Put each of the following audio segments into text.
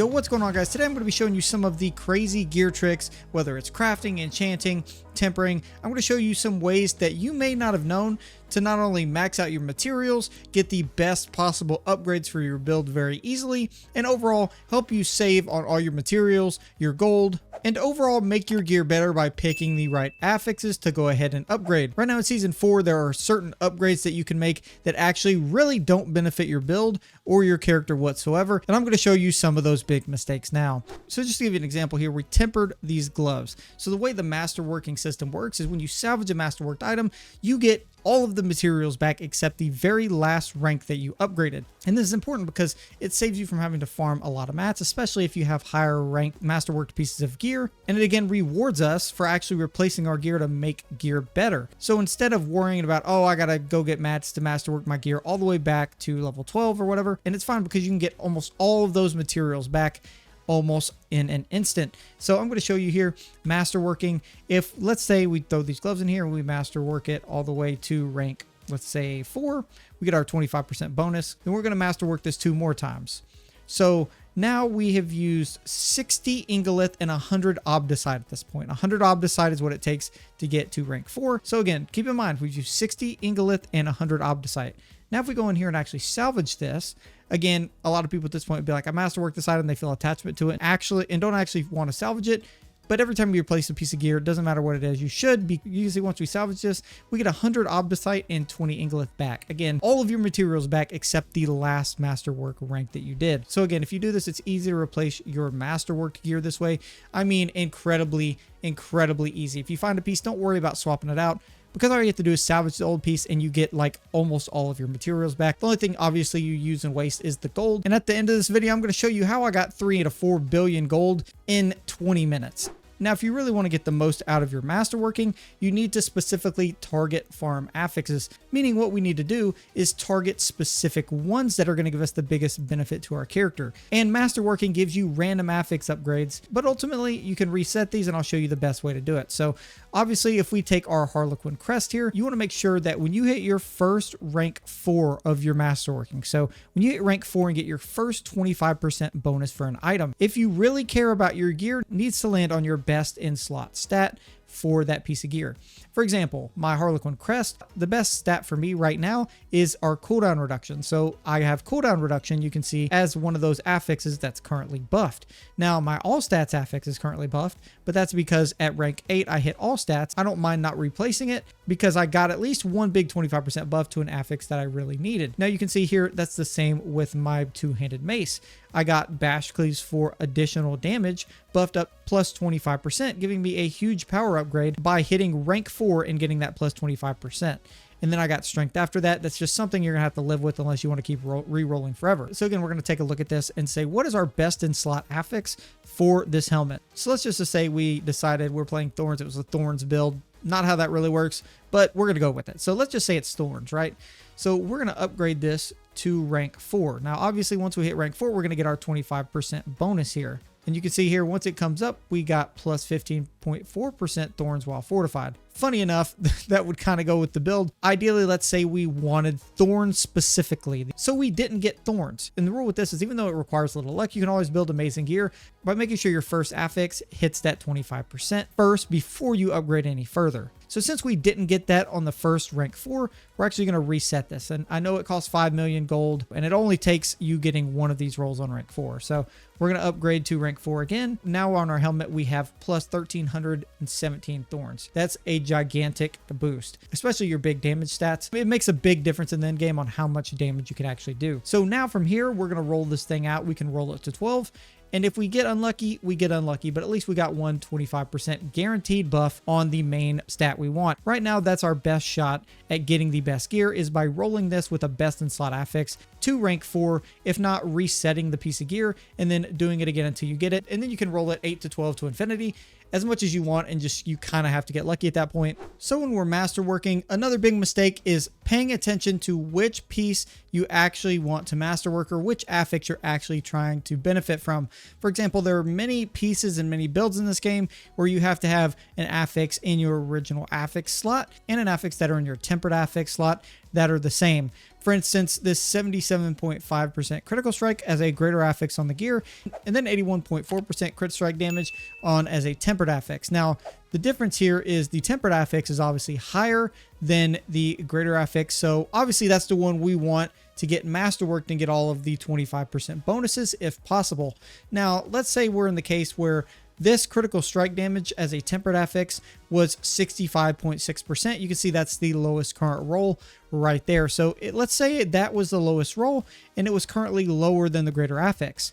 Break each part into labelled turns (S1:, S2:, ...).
S1: Yo, what's going on, guys? Today I'm going to be showing you some of the crazy gear tricks, whether it's crafting, enchanting, tempering. I'm going to show you some ways that you may not have known to not only max out your materials, get the best possible upgrades for your build very easily, and overall help you save on all your materials, your gold, and overall make your gear better by picking the right affixes to go ahead and upgrade. Right now in Season 4, there are certain upgrades that you can make that actually really don't benefit your build or your character whatsoever, and I'm going to show you some of those big mistakes now. So just to give you an example here, we tempered these gloves. So the way the Masterworking system works is when you salvage a Masterworked item, you get all of the materials back except the very last rank that you upgraded. And this is important because it saves you from having to farm a lot of mats, especially if you have higher ranked masterworked pieces of gear. And it again rewards us for actually replacing our gear to make gear better. So instead of worrying about, oh, I gotta go get mats to masterwork my gear all the way back to level 12 or whatever, and it's fine because you can get almost all of those materials back almost in an instant. So I'm going to show you here masterworking. If let's say we throw these gloves in here and we masterwork it all the way to rank, let's say 4, we get our 25% bonus. Then we're going to masterwork this 2 more times. So now we have used 60 Ingolith and 100 Obdicite at this point. 100 Obdicite is what it takes to get to rank 4. So again, keep in mind, we've used 60 Ingolith and 100 Obdicite. Now if we go in here and actually salvage this, again, a lot of people at this point would be like, I masterworked this item, they feel attachment to it, and don't actually want to salvage it. But every time you replace a piece of gear, it doesn't matter what it is, you should be. Usually once we salvage this, we get 100 Obdicite and 20 Ingolith back. Again, all of your materials back except the last masterwork rank that you did. So again, if you do this, it's easy to replace your masterworked gear this way. I mean, incredibly easy. If you find a piece, don't worry about swapping it out, because all you have to do is salvage the old piece and you get like almost all of your materials back. The only thing obviously you use and waste is the gold. And at the end of this video, I'm going to show you how I got 3 to 4 billion gold in 20 minutes. Now, if you really want to get the most out of your masterworking, you need to specifically target farm affixes, meaning what we need to do is target specific ones that are going to give us the biggest benefit to our character. And masterworking gives you random affix upgrades, but ultimately you can reset these and I'll show you the best way to do it. So obviously, if we take our Harlequin crest here, you want to make sure that when you hit your first rank 4 of your masterworking, so when you hit rank 4 and get your first 25% bonus for an item, if you really care about your gear, it needs to land on your best in slot stat for that piece of gear. For example, my Harlequin crest, the best stat for me right now is our cooldown reduction. So I have cooldown reduction, you can see, as one of those affixes that's currently buffed. Now my all stats affix is currently buffed, but that's because at rank 8 I hit all stats. I don't mind not replacing it because I got at least one big 25% buff to an affix that I really needed. Now you can see here that's the same with my two-handed mace. I got bash cleaves for additional damage buffed up plus 25%, giving me a huge power upgrade by hitting rank 4 and getting that plus 25%. And then I got strength after that. That's just something you're gonna have to live with unless you want to keep re-rolling forever. So again, we're gonna take a look at this and say, what is our best in slot affix for this helmet? So let's just say we decided we're playing Thorns. It was a Thorns build. Not how that really works, but we're gonna go with it. So let's just say it's Thorns, right? So we're gonna upgrade this to rank 4. Now, obviously, once we hit rank 4, we're gonna get our 25% bonus here. And you can see here, once it comes up, we got plus 15.4% thorns while fortified. Funny enough, that would kind of go with the build. Ideally, let's say we wanted thorns specifically. So we didn't get thorns. And the rule with this is even though it requires a little luck, you can always build amazing gear by making sure your first affix hits that 25% first before you upgrade any further. So since we didn't get that on the first rank 4, we're actually going to reset this. And I know it costs 5 million gold, and it only takes you getting one of these rolls on rank 4. So we're going to upgrade to rank 4 again. Now on our helmet, we have plus 1,317 thorns. That's a gigantic boost, especially your big damage stats. It makes a big difference in the end game on how much damage you can actually do. So now from here, we're going to roll this thing out. We can roll it to 12. And if we get unlucky, we get unlucky, but at least we got 125% guaranteed buff on the main stat we want. Right now, that's our best shot at getting the best gear is by rolling this with a best in slot affix to rank 4, if not resetting the piece of gear and then doing it again until you get it. And then you can roll it 8 to 12 to infinity as much as you want, and just you kind of have to get lucky at that point. So when we're masterworking, another big mistake is paying attention to which piece you actually want to masterwork or which affix you're actually trying to benefit from. For example, there are many pieces and many builds in this game where you have to have an affix in your original affix slot and an affix that are in your tempered affix slot that are the same. For instance, this 77.5% critical strike as a greater affix on the gear, and then 81.4% crit strike damage on as a tempered affix. Now, the difference here is the tempered affix is obviously higher than the greater affix, so obviously that's the one we want to get masterworked and get all of the 25% bonuses if possible. Now, let's say we're in the case where this critical strike damage as a tempered affix was 65.6%. You can see that's the lowest current roll right there. So let's say that was the lowest roll and it was currently lower than the greater affix.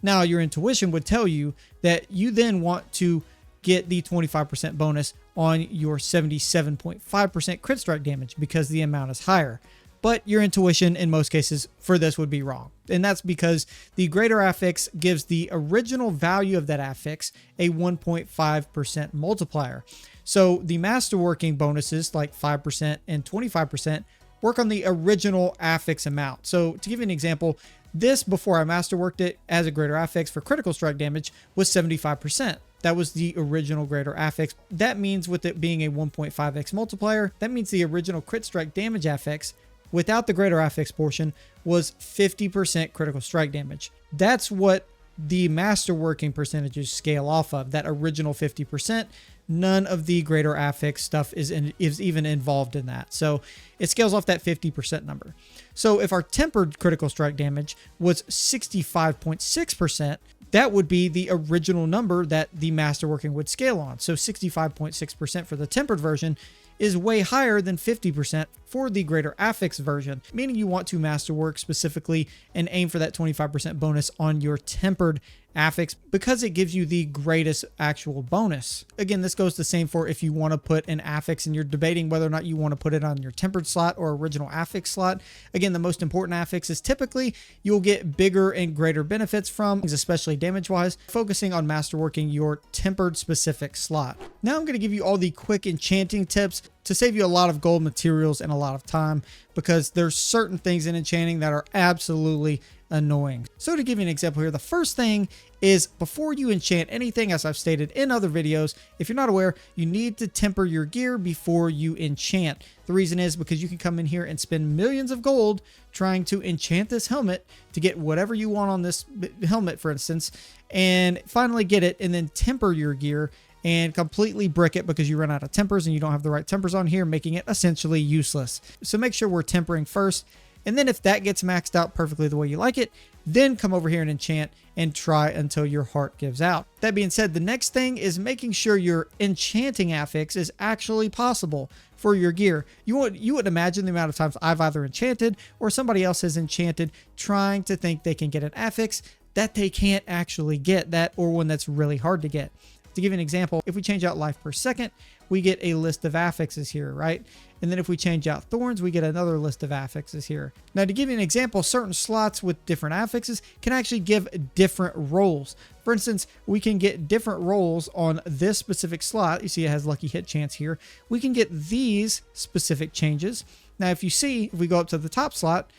S1: Now your intuition would tell you that you then want to get the 25% bonus on your 77.5% crit strike damage because the amount is higher. But your intuition in most cases for this would be wrong. And that's because the greater affix gives the original value of that affix a 1.5% multiplier. So the masterworking bonuses like 5% and 25% work on the original affix amount. So to give you an example, this before I masterworked it as a greater affix for critical strike damage was 75%. That was the original greater affix. That means with it being a 1.5x multiplier, that means the original crit strike damage affix without the greater affix portion was 50% critical strike damage. That's what the masterworking percentages scale off of, that original 50%. None of the greater affix stuff is even involved in that. So it scales off that 50% number. So if our tempered critical strike damage was 65.6%, that would be the original number that the masterworking would scale on. So 65.6% for the tempered version is way higher than 50% for the greater affix version, meaning you want to masterwork specifically and aim for that 25% bonus on your tempered affix because it gives you the greatest actual bonus. Again, this goes the same for if you want to put an affix and you're debating whether or not you want to put it on your tempered slot or original affix slot. Again, the most important affix is typically you'll get bigger and greater benefits from, especially damage wise, focusing on masterworking your tempered specific slot. Now I'm going to give you all the quick enchanting tips to save you a lot of gold materials and a lot of time, because there's certain things in enchanting that are absolutely annoying. So to give you an example here, the first thing is before you enchant anything, as I've stated in other videos, if you're not aware, you need to temper your gear before you enchant. The reason is because you can come in here and spend millions of gold trying to enchant this helmet to get whatever you want on this helmet, for instance, and finally get it and then temper your gear and completely brick it because you run out of tempers and you don't have the right tempers on here, making it essentially useless. So make sure we're tempering first. And then if that gets maxed out perfectly the way you like it, then come over here and enchant and try until your heart gives out. That being said, the next thing is making sure your enchanting affix is actually possible for your gear. You would imagine the amount of times I've either enchanted or somebody else has enchanted trying to think they can get an affix that they can't actually get, that or one that's really hard to get. To give you an example, if we change out life per second, we get a list of affixes here, right? And then if we change out thorns, we get another list of affixes here. Now, to give you an example, certain slots with different affixes can actually give different rolls. For instance, we can get different rolls on this specific slot. You see it has lucky hit chance here. We can get these specific changes. Now, if you see, if we go up to the top slot,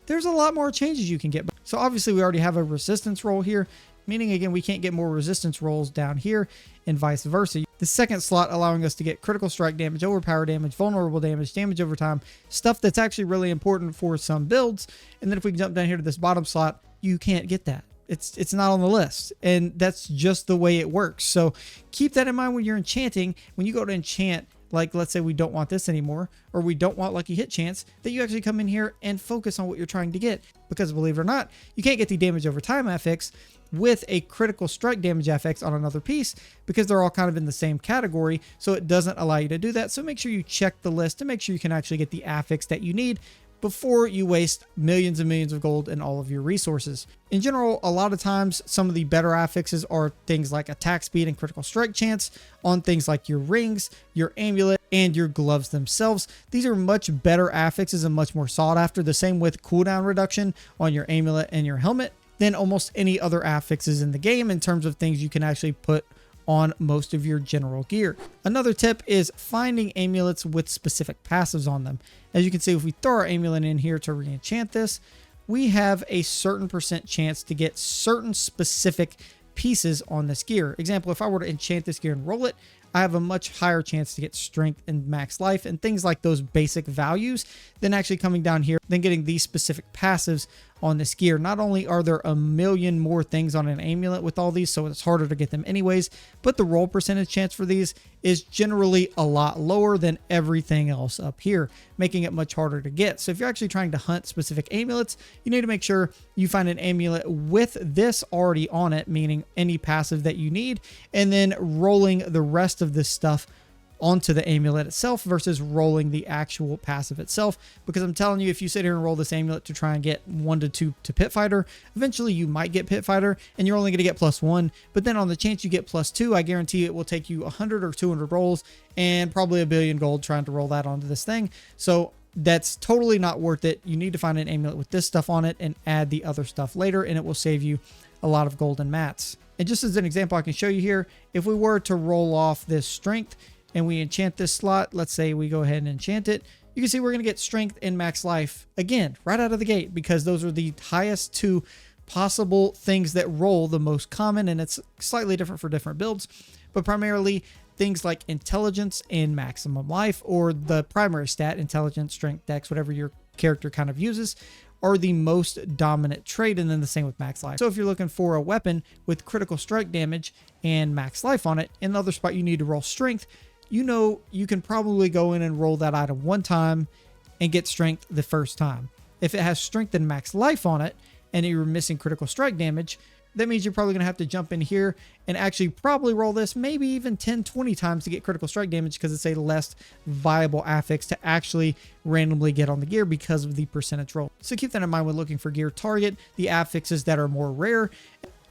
S1: there's a lot more changes you can get. So obviously we already have a resistance roll here, meaning again, we can't get more resistance rolls down here and vice versa. The second slot allowing us to get critical strike damage, overpower damage, vulnerable damage, damage over time, stuff that's actually really important for some builds. And then if we jump down here to this bottom slot, you can't get that. It's not on the list, and that's just the way it works. So keep that in mind when you're enchanting. When you go to enchant, like let's say we don't want this anymore, or we don't want lucky hit chance, that you actually come in here and focus on what you're trying to get. Because believe it or not, you can't get the damage over time affix with a critical strike damage affix on another piece because they're all kind of in the same category, so it doesn't allow you to do that. So make sure you check the list to make sure you can actually get the affix that you need before you waste millions and millions of gold and all of your resources. In general, a lot of times some of the better affixes are things like attack speed and critical strike chance on things like your rings, your amulet, and your gloves themselves. These are much better affixes and much more sought after. The same with cooldown reduction on your amulet and your helmet than almost any other affixes in the game in terms of things you can actually put on most of your general gear. Another tip is finding amulets with specific passives on them. As you can see, if we throw our amulet in here to re-enchant this, we have a certain percent chance to get certain specific pieces on this gear. Example, if I were to enchant this gear and roll it, I have a much higher chance to get strength and max life and things like those basic values than actually coming down here, than getting these specific passives on this gear. Not only are there a million more things on an amulet with all these, so it's harder to get them anyways, but the roll percentage chance for these is generally a lot lower than everything else up here, making it much harder to get. So if you're actually trying to hunt specific amulets, you need to make sure you find an amulet with this already on it, meaning any passive that you need, and then rolling the rest of this stuff onto the amulet itself versus rolling the actual passive itself. Because I'm telling you, if you sit here and roll this amulet to try and get 1 to 2 to Pit Fighter, eventually you might get Pit Fighter and you're only going to get +1. But then on the chance you get +2, I guarantee it will take you 100 or 200 rolls and probably a billion gold trying to roll that onto this thing. So that's totally not worth it. You need to find an amulet with this stuff on it and add the other stuff later, and it will save you a lot of golden mats. And just as an example, I can show you here, if we were to roll off this strength and we enchant this slot, let's say we go ahead and enchant it, you can see we're going to get strength and max life again right out of the gate, because those are the highest 2 possible things that roll the most common, and it's slightly different for different builds, but primarily things like intelligence and maximum life, or the primary stat, intelligence, strength, dex, whatever your character kind of uses, are the most dominant trait, and then the same with max life. So if you're looking for a weapon with critical strike damage and max life on it, in the other spot you need to roll strength, you know you can probably go in and roll that item 1 time and get strength the first time. If it has strength and max life on it and you're missing critical strike damage, that means you're probably going to have to jump in here and actually probably roll this maybe even 10, 20 times to get critical strike damage, because it's a less viable affix to actually randomly get on the gear because of the percentage roll. So keep that in mind when looking for gear. Target the affixes that are more rare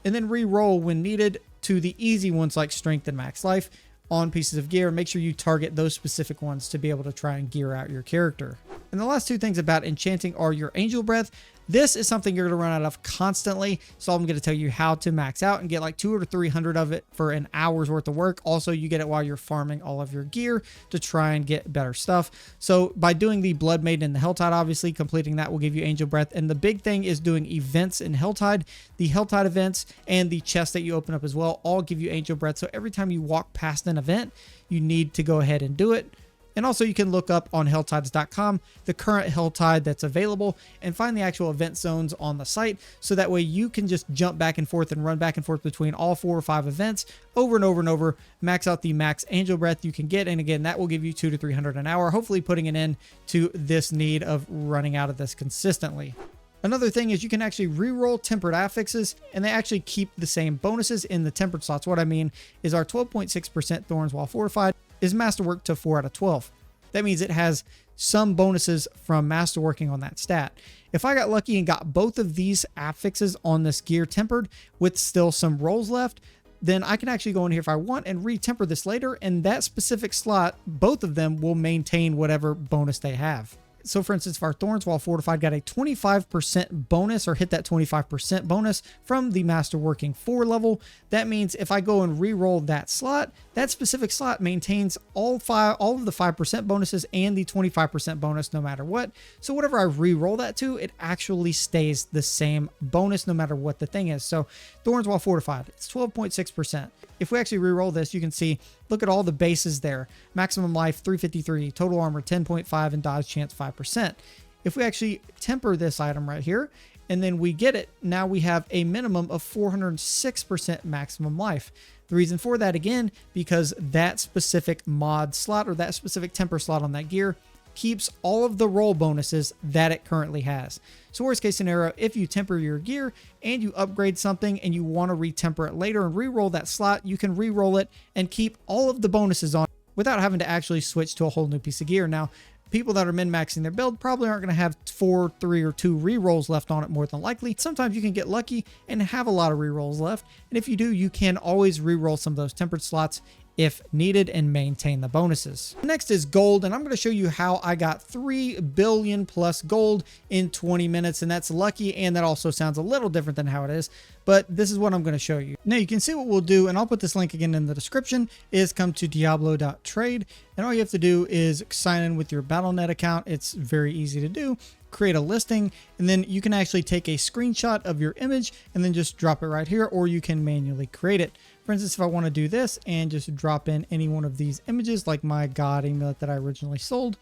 S1: and then re-roll when needed to the easy ones like strength and max life on pieces of gear. Make sure you target those specific ones to be able to try and gear out your character. And the last 2 things about enchanting are your Angelbreath. This is something you're going to run out of constantly, so I'm going to tell you how to max out and get like 200 or 300 of it for an hour's worth of work. Also, you get it while you're farming all of your gear to try and get better stuff. So by doing the Blood Maiden and the Helltide, obviously completing that will give you Angelbreath. And the big thing is doing events in Helltide. The Helltide events and the chest that you open up as well all give you Angelbreath. So every time you walk past an event, you need to go ahead and do it. And also you can look up on helltides.com the current Helltide that's available and find the actual event zones on the site, so that way you can just jump back and forth and run back and forth between all 4 or 5 events over and over and over, max out the max Angelbreath you can get, and again that will give you 200 to 300 an hour, hopefully putting an end to this need of running out of this consistently. Another thing is you can actually re-roll tempered affixes, and they actually keep the same bonuses in the tempered slots. What I mean is our 12.6% thorns while fortified is masterwork to 4 out of 12. That means it has some bonuses from masterworking on that stat. If I got lucky and got both of these affixes on this gear tempered with still some rolls left, then I can actually go in here if I want and re-temper this later, and that specific slot, both of them will maintain whatever bonus they have. So for instance, if our thorns while fortified got a 25% bonus, or hit that 25% bonus from the Masterworking 4 level, that means if I go and re-roll that slot, that specific slot maintains all of the 5% bonuses and the 25% bonus no matter what. So whatever I re-roll that to, it actually stays the same bonus no matter what the thing is. So thorns while fortified, it's 12.6%. If we actually re-roll this, you can see, look at all the bases there. Maximum life 353, total armor 10.5, and dodge chance 5%. If we actually temper this item right here, and then we get it, now we have a minimum of 406% maximum life. The reason for that, again, because that specific mod slot or that specific temper slot on that gear keeps all of the roll bonuses that it currently has. So worst case scenario, if you temper your gear and you upgrade something and you want to re-temper it later and re-roll that slot, you can re-roll it and keep all of the bonuses on without having to actually switch to a whole new piece of gear. Now, people that are min-maxing their build probably aren't going to have 4, 3, or 2 re-rolls left on it more than likely. Sometimes you can get lucky and have a lot of re-rolls left. And if you do, you can always re-roll some of those tempered slots if needed and maintain the bonuses. Next is gold, and I'm going to show you how I got 3 billion plus gold in 20 minutes, and that's lucky, and that also sounds a little different than how it is. but this is what I'm going to show you. Now you can see what we'll do, and I'll put this link again in the description, is come to diablo.trade, and all you have to do is sign in with your Battle.net account. It's very easy to do. Create a listing, and then you can actually take a screenshot of your image and then just drop it right here, or you can manually create it. For instance, if I want to do this and just drop in any one of these images, like my God amulet that I originally sold,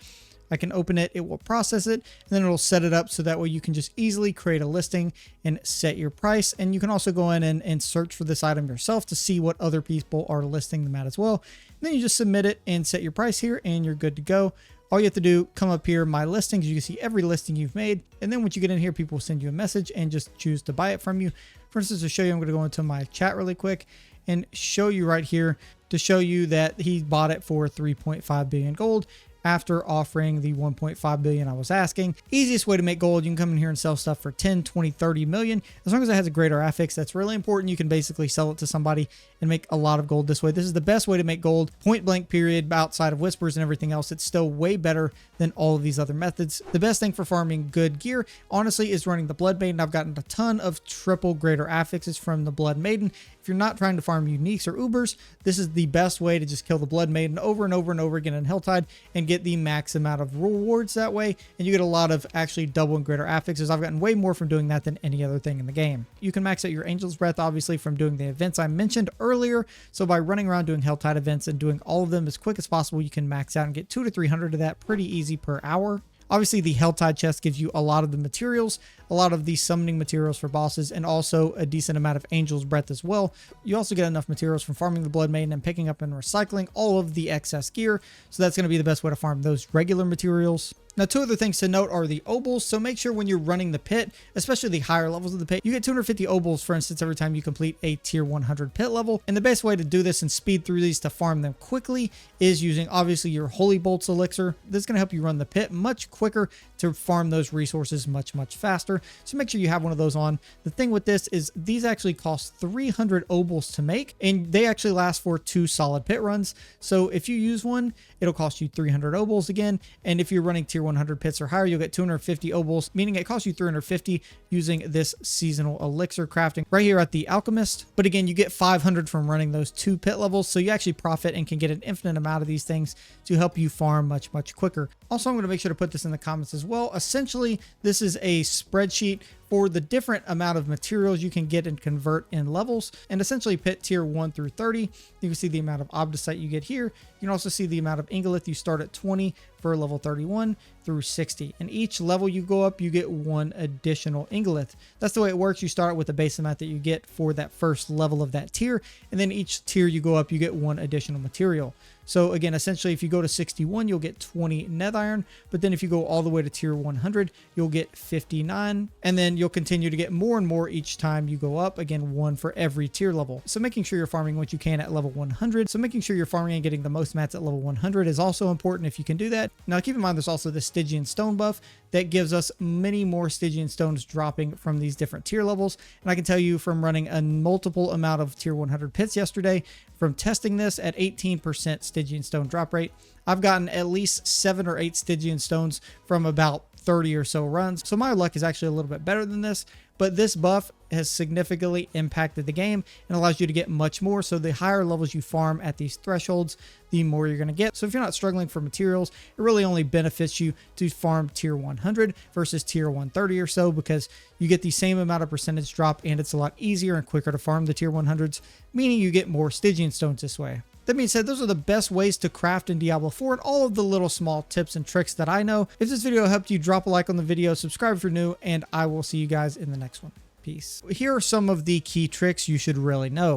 S1: I can open it, it will process it, and then it'll set it up so that way you can just easily create a listing and set your price. And you can also go in and search for this item yourself to see what other people are listing them at as well. And then you just submit it and set your price here, and you're good to go. All you have to do, come up here, my listings, you can see every listing you've made. And then once you get in here, people will send you a message and just choose to buy it from you. For instance, to show you, I'm going to go into my chat really quick and show you right here to show you that he bought it for 3.5 billion gold after offering the 1.5 billion I was asking. Easiest way to make gold, you can come in here and sell stuff for 10, 20, 30 million. As long as it has a greater affix, that's really important. You can basically sell it to somebody and make a lot of gold this way. This is the best way to make gold, point blank period, outside of whispers and everything else. It's still way better than all of these other methods. The best thing for farming good gear, honestly, is running the Blood Maiden. I've gotten a ton of triple greater affixes from the Blood Maiden. If you're not trying to farm uniques or ubers, this is the best way to just kill the Blood Maiden over and over and over again in Helltide and get the max amount of rewards that way. And you get a lot of actually double and greater affixes. I've gotten way more from doing that than any other thing in the game. You can max out your Angel's Breath, obviously, from doing the events I mentioned earlier. So by running around doing Helltide events and doing all of them as quick as possible, you can max out and get 200 to 300 of that pretty easy per hour. Obviously, the Helltide chest gives you a lot of the materials, a lot of the summoning materials for bosses, and also a decent amount of Angel's Breath as well. You also get enough materials from farming the Blood Maiden and picking up and recycling all of the excess gear. So that's going to be the best way to farm those regular materials. Now, two other things to note are the obols. So make sure when you're running the pit, especially the higher levels of the pit, you get 250 obols, for instance, every time you complete a tier 100 pit level. And the best way to do this and speed through these to farm them quickly is using, obviously, your Holy Bolts elixir. This is going to help you run the pit much quicker to farm those resources much faster. So make sure you have one of those on. The thing with this is these actually cost 300 obols to make, and they actually last for 2 solid pit runs. So if you use one, it'll cost you 300 obols again. And if you're running tier 100 pits or higher, you'll get 250 obols, meaning it costs you 350 using this seasonal elixir crafting right here at the Alchemist. But again, you get 500 from running those 2 pit levels, so you actually profit and can get an infinite amount of these things to help you farm much quicker. Also, I'm going to make sure to put this in the comments as well. Essentially, this is a spreadsheet for the different amount of materials you can get and convert in levels, and essentially pit tier 1 through 30. You can see the amount of obdacite you get here. You can also see the amount of ingolith. You start at 20 for level 31 through 60, and each level you go up, you get 1 additional ingolith. That's the way it works. You start with the base amount that you get for that first level of that tier, and then each tier you go up, you get 1 additional material. So again, essentially, if you go to 61, you'll get 20 net iron, but then if you go all the way to tier 100, you'll get 59, and then you'll continue to get more and more each time you go up. Again, 1 for every tier level. So making sure you're farming what you can at level 100. So making sure you're farming and getting the most mats at level 100 is also important if you can do that. Now, keep in mind, there's also the Stygian Stone buff that gives us many more Stygian Stones dropping from these different tier levels. And I can tell you from running a multiple amount of tier 100 pits yesterday, from testing this at 18% Stygian Stone drop rate, I've gotten at least 7 or 8 Stygian Stones from about 30 or so runs. So my luck is actually a little bit better than this, but this buff has significantly impacted the game and allows you to get much more. So the higher levels you farm at these thresholds, the more you're going to get. So if you're not struggling for materials, it really only benefits you to farm tier 100 versus tier 130 or so, because you get the same amount of percentage drop and it's a lot easier and quicker to farm the tier 100s, meaning you get more Stygian Stones this way. That being said, those are the best ways to craft in Diablo 4 and all of the little small tips and tricks that I know. If this video helped you, drop a like on the video, subscribe if you're new, and I will see you guys in the next one. Peace. Here are some of the key tricks you should really know.